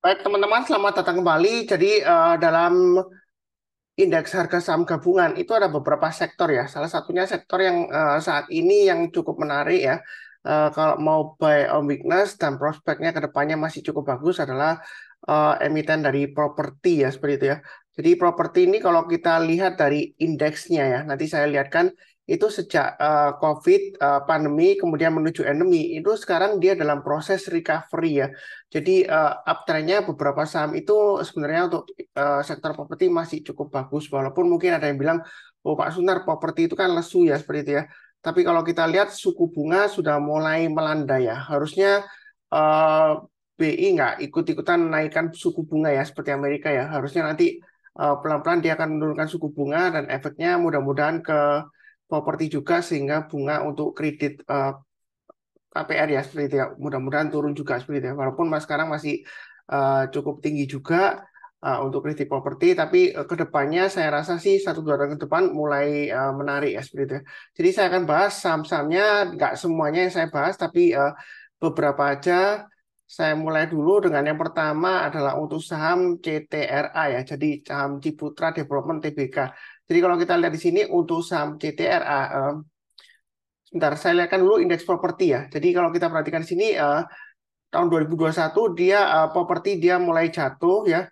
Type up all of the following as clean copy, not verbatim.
Baik, teman-teman, selamat datang kembali. Jadi, dalam indeks harga saham gabungan itu ada beberapa sektor ya. Salah satunya sektor yang saat ini yang cukup menarik ya. Kalau mau buy on weakness dan prospeknya ke depannya masih cukup bagus adalah emiten dari properti ya, seperti itu ya. Jadi properti ini kalau kita lihat dari indeksnya ya, nanti saya lihatkan itu sejak COVID, pandemi, kemudian menuju endemi, itu sekarang dia dalam proses recovery ya. Jadi uptrendnya beberapa saham itu sebenarnya untuk sektor properti masih cukup bagus, walaupun mungkin ada yang bilang, oh Pak Sunar, properti itu kan lesu ya, seperti itu ya. Tapi kalau kita lihat suku bunga sudah mulai melandai ya, harusnya eh, BI nggak ikut-ikutan menaikkan suku bunga ya, seperti Amerika ya. Harusnya nanti pelan-pelan dia akan menurunkan suku bunga dan efeknya mudah-mudahan ke properti juga sehingga bunga untuk kredit KPR ya seperti itu ya. Mudah-mudahan turun juga seperti itu ya. Walaupun mas sekarang masih cukup tinggi juga untuk kredit properti, tapi ke depannya saya rasa sih 1-2 tahun ke depan mulai menarik ya seperti itu ya. Jadi saya akan bahas saham-sahamnya, nggak semuanya yang saya bahas, tapi beberapa aja. Saya mulai dulu dengan yang pertama adalah untuk saham CTRA ya, jadi saham Ciputra Development Tbk. Jadi kalau kita lihat di sini untuk saham CTRA, sebentar, saya lihatkan dulu indeks properti ya. Jadi kalau kita perhatikan di sini tahun 2021 dia properti dia mulai jatuh ya.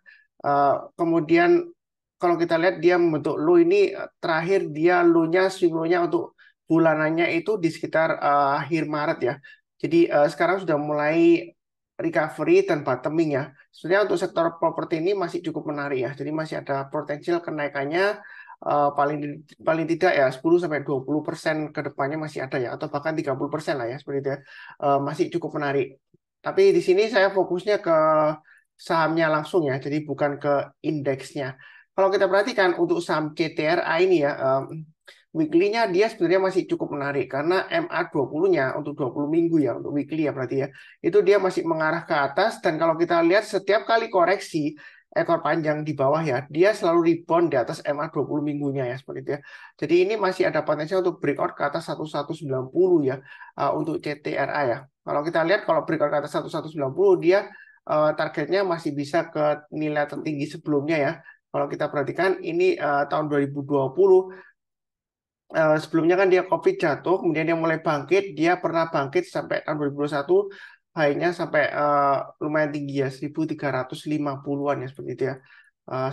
Kemudian kalau kita lihat dia membentuk low ini terakhir dia low-nya swing low-nya untuk bulanannya itu di sekitar akhir Maret ya. Jadi sekarang sudah mulai recovery dan bottoming ya. Sebenarnya untuk sektor properti ini masih cukup menarik ya. Jadi masih ada potensial kenaikannya paling paling tidak ya 10-20% ke depannya masih ada ya, atau bahkan 30% lah ya seperti itu ya. Masih cukup menarik. Tapi di sini saya fokusnya ke sahamnya langsung ya, jadi bukan ke indeksnya. Kalau kita perhatikan untuk saham CTRA ini ya, weekly-nya dia sebenarnya masih cukup menarik karena MA20-nya untuk 20 minggu ya, untuk weekly ya berarti ya, itu dia masih mengarah ke atas dan kalau kita lihat setiap kali koreksi ekor panjang di bawah ya, dia selalu rebound di atas MA20 minggunya ya, seperti itu ya. Jadi ini masih ada potensi untuk breakout ke atas 1190 ya, untuk CTRA ya. Kalau kita lihat kalau breakout ke atas 1190 dia targetnya masih bisa ke nilai tertinggi sebelumnya ya. Kalau kita perhatikan ini tahun 2020 sebelumnya kan dia COVID jatuh, kemudian dia mulai bangkit, dia pernah bangkit sampai tahun 2021 high-nya sampai lumayan tinggi ya 1350-an ya seperti itu ya.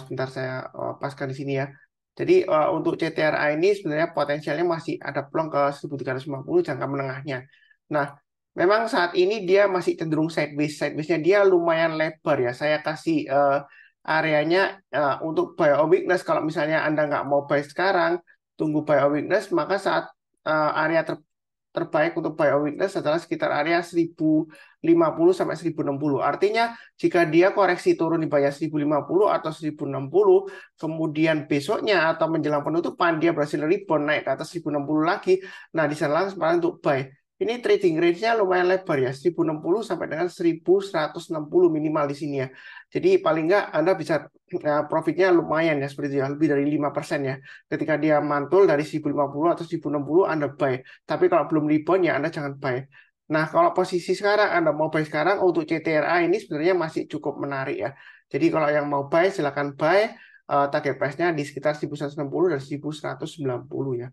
Sebentar saya paskan di sini ya. Jadi untuk CTRA ini sebenarnya potensialnya masih ada peluang ke 1350 jangka menengahnya. Nah, memang saat ini dia masih cenderung sideways. Sideways-nya dia lumayan lebar ya. Saya kasih areanya untuk buy or weakness. Kalau misalnya Anda nggak mau buy sekarang, tunggu buy or weakness, maka saat area terbaik untuk buy or weakness adalah sekitar area 1050 sampai 1060. Artinya jika dia koreksi turun di bawah 1050 atau 1060, kemudian besoknya atau menjelang penutupan dia berhasil rebound naik ke atas 1060 lagi, nah di sana kesempatan untuk buy. Ini trading range-nya lumayan lebar ya, 1060 sampai dengan 1160 minimal di sini ya. Jadi paling nggak Anda bisa profitnya lumayan ya, seperti itu ya, lebih dari 5% ya. Ketika dia mantul dari 1050 atau 1060 Anda buy. Tapi kalau belum rebound ya Anda jangan buy. Nah, kalau posisi sekarang Anda mau buy sekarang untuk CTRA ini sebenarnya masih cukup menarik ya. Jadi kalau yang mau buy silakan buy. Target price-nya di sekitar 1160 dan 1190 ya.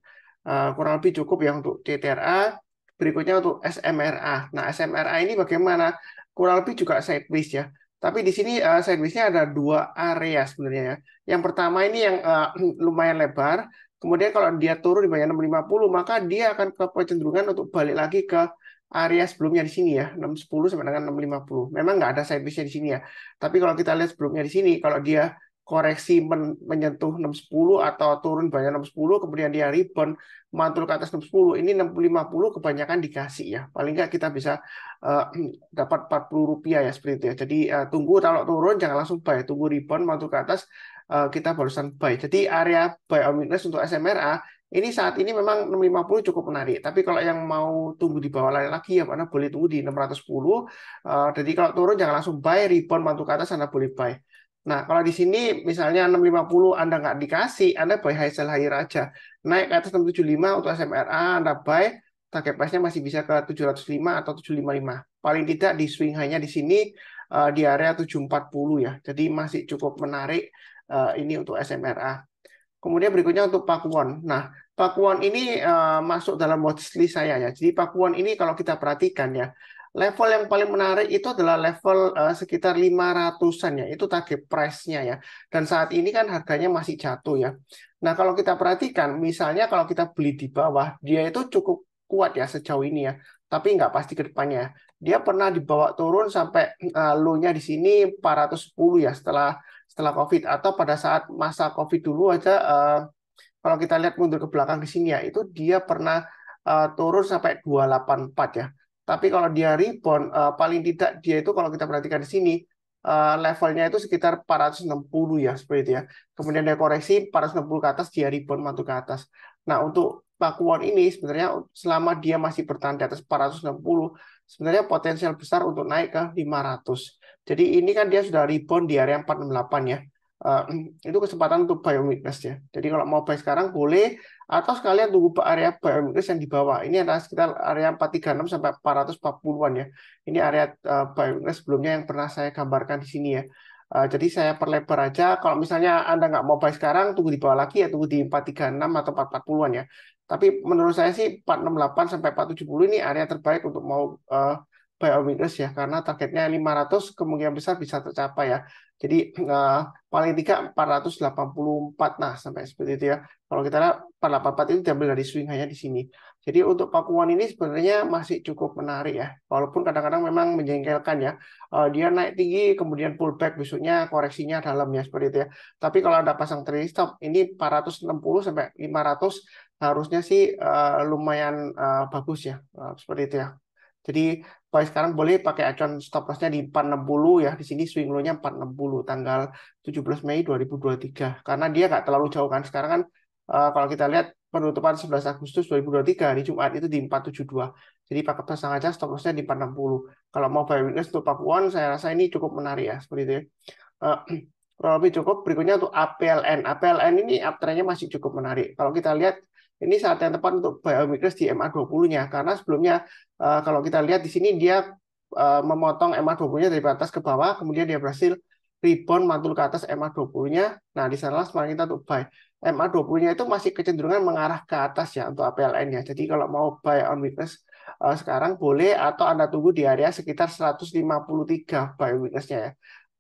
Kurang lebih cukup ya untuk CTRA. Berikutnya untuk SMRA. Nah, SMRA ini bagaimana? Kurang lebih juga sideways ya. Tapi di sini sideways-nya ada dua area sebenarnya ya. Yang pertama ini yang lumayan lebar. Kemudian kalau dia turun di bawah 650, maka dia akan ke kecenderungan untuk balik lagi ke area sebelumnya di sini ya, 610 sampai dengan 650. Memang nggak ada sideways-nya di sini ya. Tapi kalau kita lihat sebelumnya di sini, kalau dia koreksi menyentuh 610 atau turun banyak 610, kemudian dia rebound mantul ke atas 610, ini 650 kebanyakan dikasih ya. Paling nggak kita bisa uh, dapat 40 rupiah ya seperti itu ya. Jadi tunggu kalau turun jangan langsung buy, tunggu rebound mantul ke atas kita barusan buy. Jadi area buy on weakness untuk SMRA ini saat ini memang 650 cukup menarik. Tapi kalau yang mau tunggu di bawah lagi ya Anda boleh tunggu di 610. Jadi kalau turun jangan langsung buy, rebound mantul ke atas Anda boleh buy. Nah, kalau di sini misalnya 650 Anda nggak dikasih, Anda buy high sell higher aja. Naik ke atas 675 untuk SMRA, Anda buy, target price-nya masih bisa ke 705 atau 755. Paling tidak di swing high-nya di sini di area 740 ya. Jadi masih cukup menarik ini untuk SMRA. Kemudian berikutnya untuk Pakuwon. Nah, Pakuwon ini masuk dalam watchlist saya ya. Jadi Pakuwon ini kalau kita perhatikan ya, level yang paling menarik itu adalah level sekitar 500-an ya. Itu target price-nya ya. Dan saat ini kan harganya masih jatuh ya. Nah, kalau kita perhatikan, misalnya kalau kita beli di bawah, dia itu cukup kuat ya sejauh ini ya. Tapi nggak pasti ke depannya. Dia pernah dibawa turun sampai low-nya di sini 410 ya setelah COVID, atau pada saat masa COVID dulu aja kalau kita lihat mundur ke belakang di sini ya, itu dia pernah turun sampai 284 ya. Tapi kalau dia rebound paling tidak dia itu kalau kita perhatikan di sini levelnya itu sekitar 460 ya seperti itu ya. Kemudian dia koreksi 460 ke atas, dia rebound masuk ke atas. Nah, untuk Pakuwon ini sebenarnya selama dia masih bertahan di atas 460, sebenarnya potensial besar untuk naik ke 500. Jadi ini kan dia sudah rebound di area 468 ya. Eh, itu kesempatan untuk buy on weakness ya. Jadi kalau mau buy sekarang boleh, atau sekalian tunggu area buy on weakness yang di bawah. Ini adalah sekitar area 436 sampai 440-an ya. Ini area buy on weakness sebelumnya yang pernah saya gambarkan di sini ya. Jadi saya perlebar aja. Kalau misalnya Anda nggak mau buy sekarang, tunggu di bawah lagi ya, tunggu di 436 atau 440-an ya. Tapi menurut saya sih 468 sampai 470 ini area terbaik untuk mau buy on weakness ya, karena targetnya 500 kemungkinan besar bisa tercapai ya. Jadi paling tidak 484, nah sampai seperti itu ya. Kalau kita lihat 484 itu diambil dari swing hanya di sini. Jadi untuk Pakuwon ini sebenarnya masih cukup menarik ya. Walaupun kadang-kadang memang menjengkelkan ya. Dia naik tinggi kemudian pullback, besoknya koreksinya dalam ya seperti itu ya. Tapi kalau ada pasang trailing stop ini 460 sampai 500 harusnya sih lumayan bagus ya. Seperti itu ya. Jadi buy sekarang boleh pakai acuan stop loss-nya di 460 ya. Di sini swing low-nya 460 tanggal 17 Mei 2023. Karena dia nggak terlalu jauh kan. Sekarang kan kalau kita lihat penutupan 11 Agustus 2023 hari Jumat itu di 472. Jadi pakai pasang aja stop loss-nya di 460. Kalau mau buy weakness untuk Pakuwon saya rasa ini cukup menarik ya seperti itu ya. Eh, Kurang lebih cukup. Berikutnya untuk APLN. APLN ini uptrend-nya masih cukup menarik. Kalau kita lihat ini saat yang tepat untuk buy on weakness di MA20-nya karena sebelumnya kalau kita lihat di sini dia memotong MA20-nya dari atas ke bawah, kemudian dia berhasil rebound mantul ke atas MA20-nya. Nah, di sana sekarang kita untuk buy. MA20-nya itu masih kecenderungan mengarah ke atas ya untuk APLN-nya. Jadi kalau mau buy on weakness sekarang boleh, atau Anda tunggu di area sekitar 153 buy on weakness-nya ya.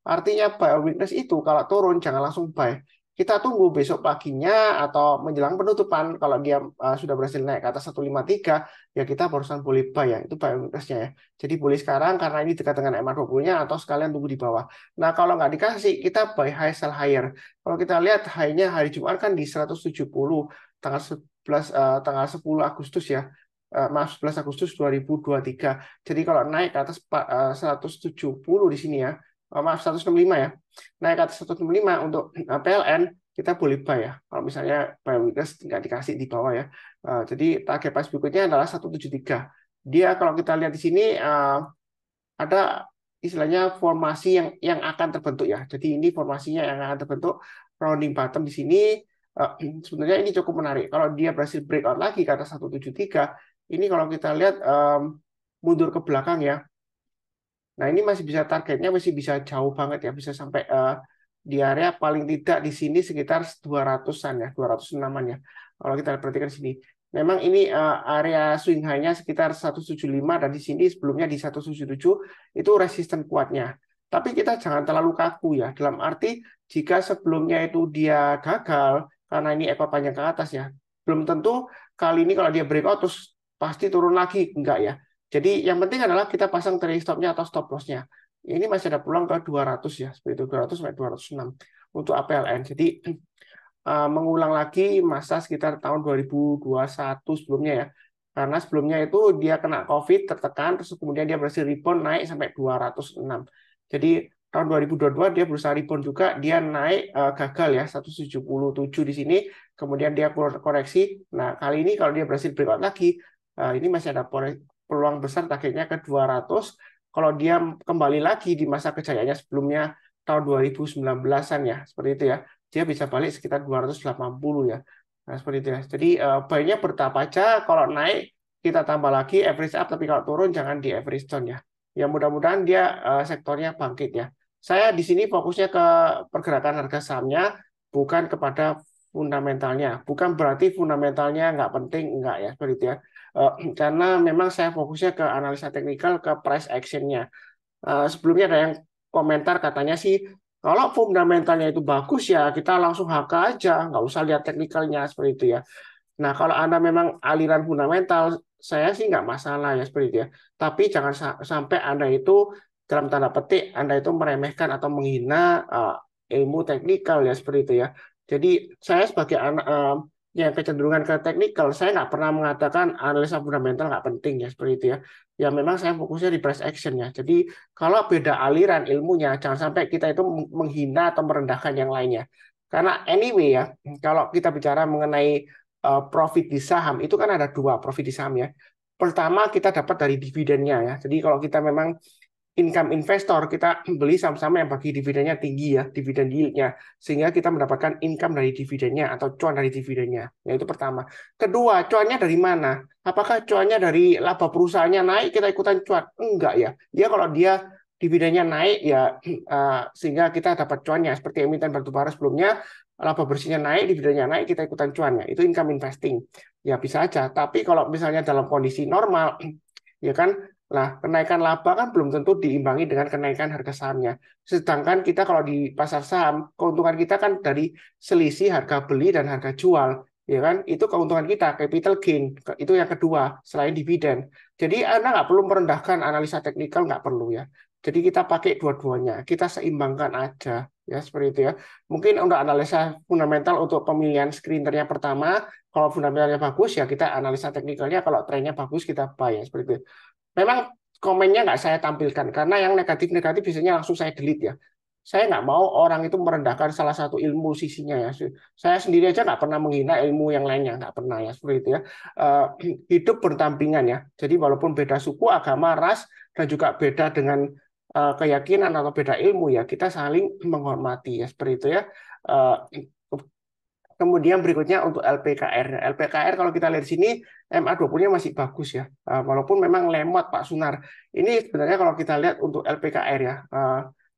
Artinya buy on weakness itu kalau turun jangan langsung buy. Kita tunggu besok paginya atau menjelang penutupan. Kalau dia sudah berhasil naik ke atas 153, ya kita barusan boleh buy ya. Itu buy on weakness-nya ya. Jadi boleh sekarang karena ini dekat dengan MA20-nya, atau sekalian tunggu di bawah. Nah, kalau nggak dikasih, kita buy high sell higher. Kalau kita lihat high-nya hari Jumat kan di 170 tanggal 11 tanggal 10 Agustus ya. Maaf, 11 Agustus 2023. Jadi kalau naik ke atas 170 di sini ya, maaf 165 ya, naik ke atas 165 untuk PLN kita boleh buy ya. Kalau misalnya buy weakness nggak dikasih di bawah ya. Jadi target price berikutnya adalah 173. Dia kalau kita lihat di sini ada istilahnya formasi yang akan terbentuk ya. Jadi ini formasinya yang akan terbentuk rounding bottom di sini. Sebenarnya ini cukup menarik. Kalau dia berhasil breakout lagi ke atas 173, ini kalau kita lihat mundur ke belakang ya. Nah, ini masih bisa targetnya masih bisa jauh banget ya, bisa sampai di area paling tidak di sini sekitar 200-an ya, 206-an ya. Kalau kita perhatikan sini. Memang ini area swing high-nya sekitar 175 dan di sini sebelumnya di 177 itu resisten kuatnya. Tapi kita jangan terlalu kaku ya. Dalam arti jika sebelumnya itu dia gagal karena ini ekor panjang ke atas ya, belum tentu kali ini kalau dia breakout terus pasti turun lagi, enggak ya. Jadi yang penting adalah kita pasang trailing stop-nya atau stop loss-nya. Ini masih ada peluang ke 200 ya, seperti itu 200 sampai 206 untuk APLN. Jadi mengulang lagi masa sekitar tahun 2021 sebelumnya ya. Karena sebelumnya itu dia kena COVID, tertekan, terus kemudian dia berhasil rebound naik sampai 206. Jadi tahun 2022 dia berusaha rebound juga, dia naik gagal ya 177 di sini, kemudian dia koreksi. Nah, kali ini kalau dia berhasil breakout lagi, ini masih ada peluang besar targetnya ke 200. Kalau dia kembali lagi di masa kejayaannya sebelumnya tahun 2019-an ya, seperti itu ya. Dia bisa balik sekitar 280 ya. Nah, seperti itu ya. Jadi buy-nya bertahap aja, kalau naik kita tambah lagi average up, tapi kalau turun jangan di average down ya. Ya mudah-mudahan dia sektornya bangkit ya. Saya di sini fokusnya ke pergerakan harga sahamnya, bukan kepada fundamentalnya. Bukan berarti fundamentalnya nggak penting, enggak ya, seperti itu ya. Karena memang saya fokusnya ke analisa teknikal, ke price action-nya. Sebelumnya ada yang komentar katanya sih, kalau fundamentalnya itu bagus ya kita langsung HK aja, nggak usah lihat teknikalnya seperti itu ya. Nah, kalau Anda memang aliran fundamental, saya sih nggak masalah ya seperti itu ya. Tapi jangan sampai Anda itu dalam tanda petik Anda itu meremehkan atau menghina ilmu teknikal ya seperti itu ya. Jadi saya sebagai anak yang kecenderungan ke teknikal, saya nggak pernah mengatakan analisa fundamental nggak penting ya seperti itu ya. Ya memang saya fokusnya di price action ya. Jadi kalau beda aliran ilmunya, jangan sampai kita itu menghina atau merendahkan yang lainnya. Karena anyway ya, kalau kita bicara mengenai profit di saham itu kan ada dua profit di saham ya. Pertama kita dapat dari dividennya ya. Jadi kalau kita memang income investor kita beli saham-saham yang bagi dividennya tinggi ya, dividen yieldnya, sehingga kita mendapatkan income dari dividennya atau cuan dari dividennya. Ya itu pertama. Kedua, cuannya dari mana? Apakah cuannya dari laba perusahaannya naik kita ikutan cuan? Enggak ya. Dia kalau dia dividennya naik ya sehingga kita dapat cuannya seperti emiten batubara sebelumnya laba bersihnya naik, dividennya naik, kita ikutan cuannya. Itu income investing. Ya bisa aja. Tapi kalau misalnya dalam kondisi normal, ya kan, nah kenaikan laba kan belum tentu diimbangi dengan kenaikan harga sahamnya. Sedangkan kita kalau di pasar saham, keuntungan kita kan dari selisih harga beli dan harga jual. Ya kan, itu keuntungan kita, capital gain. Itu yang kedua, selain dividen. Jadi Anda nggak perlu merendahkan analisa teknikal, nggak perlu ya. Jadi kita pakai dua-duanya, kita seimbangkan aja. Ya, seperti itu ya. Mungkin untuk analisa fundamental untuk pemilihan screenernya pertama, kalau fundamentalnya bagus ya kita analisa teknikalnya, kalau trennya bagus kita buy ya seperti itu. Memang komennya nggak saya tampilkan karena yang negatif-negatif biasanya langsung saya delete ya. Saya nggak mau orang itu merendahkan salah satu ilmu sisinya ya. Saya sendiri aja nggak pernah menghina ilmu yang lainnya, nggak pernah ya seperti itu ya. Eh, Hidup berdampingan ya. Jadi walaupun beda suku, agama, ras dan juga beda dengan keyakinan atau beda ilmu ya, kita saling menghormati ya seperti itu ya. Eh, Kemudian berikutnya untuk LPKR. LPKR kalau kita lihat di sini MA20-nya masih bagus ya. Walaupun memang lemot Pak Sunar. Ini sebenarnya kalau kita lihat untuk LPKR ya.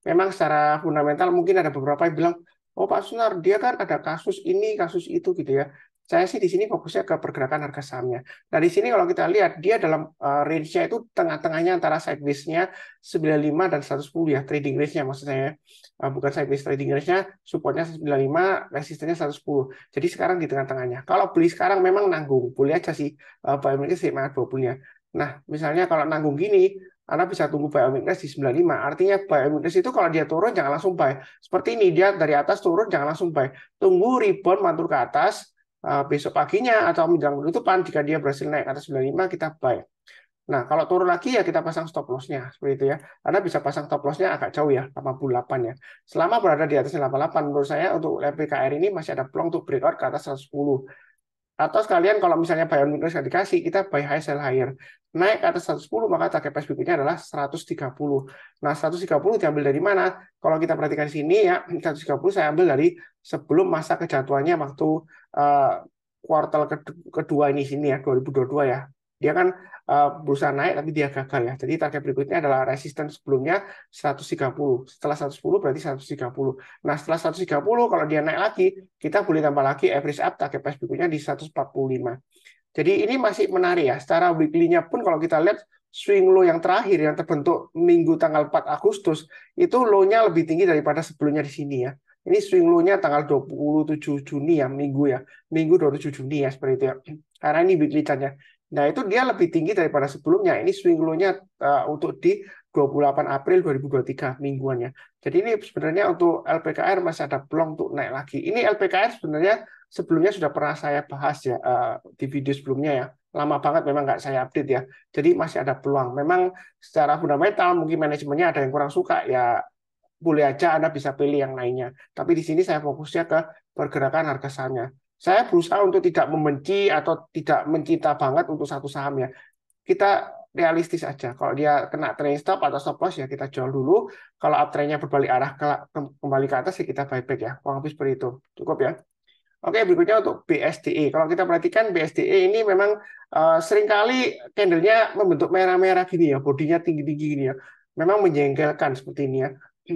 Memang secara fundamental mungkin ada beberapa yang bilang, "Oh Pak Sunar, dia kan ada kasus ini, kasus itu gitu ya." Saya sih di sini fokusnya ke pergerakan harga sahamnya. Nah, di sini kalau kita lihat dia dalam range-nya itu tengah-tengahnya antara sideways-nya 95 dan 110 ya, trading range-nya maksud saya. Bukan sideways, trading range-nya supportnya 95, resistennya 110. Jadi sekarang di tengah-tengahnya. Kalau beli sekarang memang nanggung, boleh aja sih buy weakness di MA 20-nya. Nah, misalnya kalau nanggung gini, Anda bisa tunggu buy weakness di 95. Artinya buy weakness itu kalau dia turun jangan langsung buy. Seperti ini dia dari atas turun jangan langsung buy. Tunggu rebound mantul ke atas besok paginya atau menjelang penutupan jika dia berhasil naik ke atas 95 kita buy. Nah, kalau turun lagi ya kita pasang stop loss-nya seperti itu ya. Anda bisa pasang stop loss-nya agak jauh ya, 88 ya. Selama berada di atas 88 menurut saya untuk LPKR ini masih ada peluang untuk breakout ke atas 110. Atau sekalian kalau misalnya buy on weakness nggak dikasih, kita buy high sell higher. Naik ke atas 110 maka target price berikutnya adalah 130. Nah, 130 diambil dari mana? Kalau kita perhatikan di sini ya, 130 saya ambil dari sebelum masa kejatuhannya waktu uh, kuartal kedua ini sini ya, 2022 ya. Dia kan berusaha naik tapi dia gagal ya. Jadi target berikutnya adalah resisten sebelumnya 130. Setelah 110 berarti 130. Nah, setelah 130 kalau dia naik lagi, kita boleh tambah lagi average up target price berikutnya di 145. Jadi ini masih menarik ya. Secara weekly-nya pun kalau kita lihat swing low yang terakhir yang terbentuk minggu tanggal 4 Agustus itu low-nya lebih tinggi daripada sebelumnya di sini ya. Ini swing low-nya tanggal 27 Juni ya, minggu ya. Minggu 27 Juni ya seperti itu ya. Karena ini weekly chart-nya. Nah, itu dia lebih tinggi daripada sebelumnya. Ini swing low-nya untuk di 28 April 2023 mingguannya. Jadi ini sebenarnya untuk LPKR masih ada peluang untuk naik lagi. Ini LPKR sebenarnya sebelumnya sudah pernah saya bahas ya di video sebelumnya ya. Lama banget memang nggak saya update ya. Jadi masih ada peluang. Memang secara fundamental mungkin manajemennya ada yang kurang suka ya, boleh aja Anda bisa pilih yang lainnya. Tapi di sini saya fokusnya ke pergerakan harga sahamnya. Saya berusaha untuk tidak membenci atau tidak mencinta banget untuk satu saham ya. Kita realistis aja. Kalau dia kena trailing stop atau stop loss ya kita jual dulu. Kalau uptrendnya berbalik arah kembali ke atas ya kita buyback ya. Kurang lebih seperti itu. Cukup ya. Oke, berikutnya untuk BSDE. Kalau kita perhatikan BSDE ini memang seringkali candlenya membentuk merah-merah gini ya, bodinya tinggi-tinggi gini ya. Memang menjengkelkan seperti ini ya.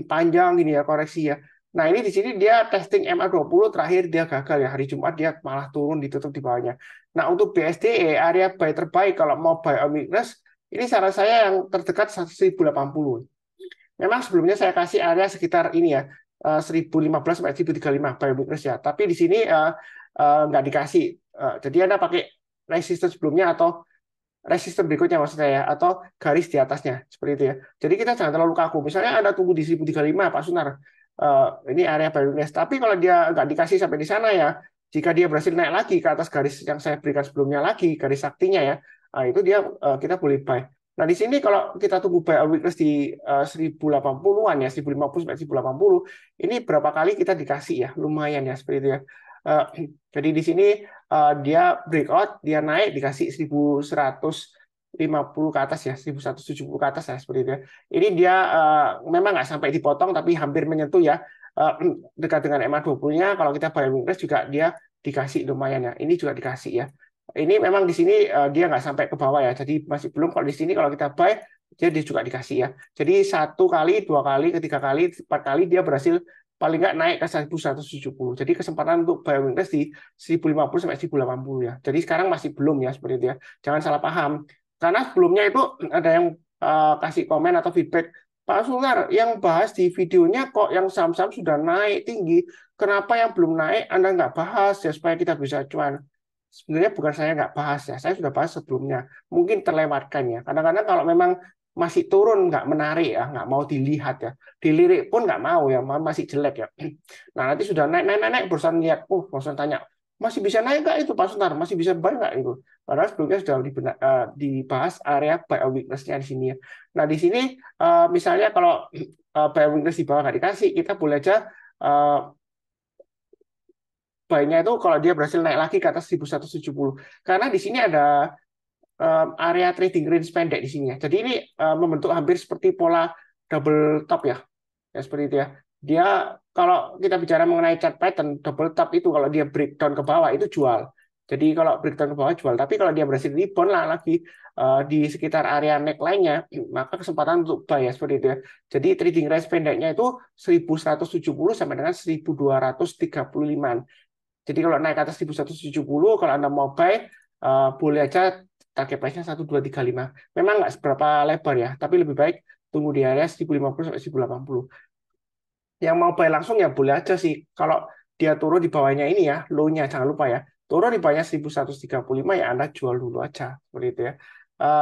Panjang gini ya koreksi ya. Nah, ini di sini dia testing MA20 terakhir dia gagal ya. Hari Jumat dia malah turun ditutup di bawahnya. Nah, untuk BSDE area buy terbaik kalau mau buy on weakness, ini saran saya yang terdekat 1080. Memang sebelumnya saya kasih area sekitar ini ya, 1015 sampai 1035 biometris ya. Tapi di sini nggak dikasih. Jadi Anda pakai resistance sebelumnya atau resistance berikutnya maksud saya, atau garis di atasnya seperti itu ya. Jadi kita jangan terlalu kaku. Misalnya Anda tunggu di 1035 Pak Sunar, ini area biometris. Tapi kalau dia nggak dikasih sampai di sana ya, jika dia berhasil naik lagi ke atas garis yang saya berikan sebelumnya lagi, garis saktinya ya, itu dia kita boleh buy. Nah, di sini kalau kita tunggu buy on weakness di 1080-an ya, 1050 sampai 1080, ini berapa kali kita dikasih ya, lumayan ya seperti itu ya. Jadi di sini dia breakout, dia naik dikasih 1150 ke atas ya, 1170 ke atas ya seperti itu ya. Ini dia memang nggak sampai dipotong tapi hampir menyentuh ya. Dekat dengan MA20-nya, kalau kita buy on weakness juga dia dikasih lumayan ya. Ini juga dikasih ya. Ini memang di sini dia nggak sampai ke bawah ya, jadi masih belum. Kalau di sini kalau kita buy, dia juga dikasih ya. Jadi 1 kali, 2 kali, ketiga kali, 4 kali dia berhasil paling nggak naik ke 1170. Jadi kesempatan untuk buy weakness di 1050 sampai 1080 ya. Jadi sekarang masih belum ya seperti itu ya. Jangan salah paham. Karena sebelumnya itu ada yang kasih komen atau feedback, Pak Sunar, yang bahas di videonya kok yang saham-saham sudah naik tinggi, kenapa yang belum naik Anda nggak bahas ya supaya kita bisa cuan. Sebenarnya bukan saya nggak bahas ya, saya sudah bahas sebelumnya. Mungkin terlewatkan ya. Kadang-kadang kalau memang masih turun nggak menarik ya, nggak mau dilihat ya. Dilirik pun nggak mau ya, masih jelek ya. Nah nanti sudah naik, barusan lihat, barusan tanya, masih bisa naik nggak itu Pak Sunar? Masih bisa buy nggak itu? Padahal sebelumnya sudah dibahas area buy weakness-nya di sini ya. Nah di sini misalnya kalau buy weakness di bawah nggak dikasih, kita boleh aja buy-nya itu kalau dia berhasil naik lagi ke atas 1170. Karena di sini ada area trading range pendek di sini ya. Jadi ini membentuk hampir seperti pola double top ya. Ya seperti itu ya. Dia kalau kita bicara mengenai chart pattern double top itu kalau dia breakdown ke bawah itu jual. Jadi kalau breakdown ke bawah jual, tapi kalau dia berhasil rebound lah lagi di sekitar area neckline-nya, maka kesempatan untuk buy ya seperti itu ya. Jadi trading range pendeknya itu 1170 sampai dengan 1235. Jadi kalau naik ke atas 1170, kalau Anda mau buy, boleh aja target price-nya 1235. Memang nggak seberapa lebar ya, tapi lebih baik tunggu di area 1050 sampai 1080. Yang mau buy langsung ya boleh aja sih. Kalau dia turun di bawahnya ini ya, low-nya jangan lupa ya. Turun di bawahnya 1135 ya Anda jual dulu aja. Seperti itu ya.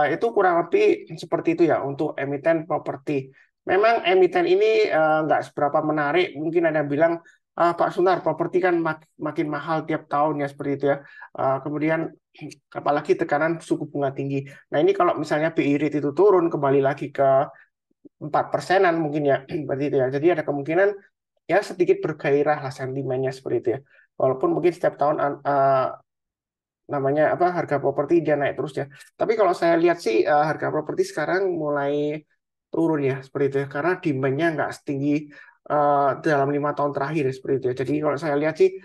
Itu kurang lebih seperti itu ya untuk emiten properti. Memang emiten ini nggak seberapa menarik. Mungkin ada yang bilang, Pak Sunar, properti kan makin mahal tiap tahun ya seperti itu ya. Kemudian apalagi tekanan suku bunga tinggi. Nah ini kalau misalnya BI rate itu turun kembali lagi ke 4%-an mungkin ya, berarti itu ya. Jadi ada kemungkinan ya sedikit bergairah lah sentimennya seperti itu ya. Walaupun mungkin setiap tahun namanya apa harga properti dia naik terus ya. Tapi kalau saya lihat sih harga properti sekarang mulai turun ya seperti itu ya. Karena demand-nya nggak setinggi dalam 5 tahun terakhir ya, seperti itu ya. Jadi kalau saya lihat sih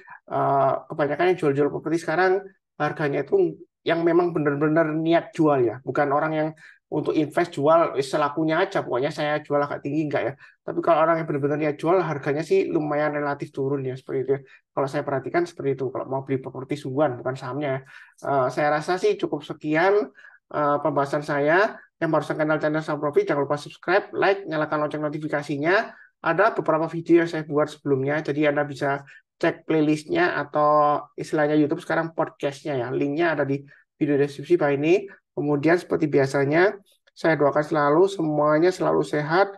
kebanyakan yang jual-jual properti sekarang harganya itu yang memang benar-benar niat jual ya, bukan orang yang untuk invest jual selakunya aja. Pokoknya saya jual agak tinggi enggak ya. Tapi kalau orang yang benar-benar niat jual harganya sih lumayan relatif turun ya seperti itu ya. Kalau saya perhatikan seperti itu. Kalau mau beli properti sungguhan bukan sahamnya. Saya rasa sih cukup sekian pembahasan saya. Yang barusan kenal channel Saham Profit, jangan lupa subscribe, like, nyalakan lonceng notifikasinya. Ada beberapa video yang saya buat sebelumnya, jadi Anda bisa cek playlistnya atau istilahnya YouTube sekarang podcastnya ya. Linknya ada di video deskripsi bawah ini. Kemudian seperti biasanya, saya doakan selalu semuanya selalu sehat,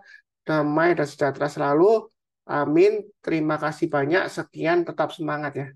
damai, dan sejahtera selalu. Amin. Terima kasih banyak. Sekian, tetap semangat ya.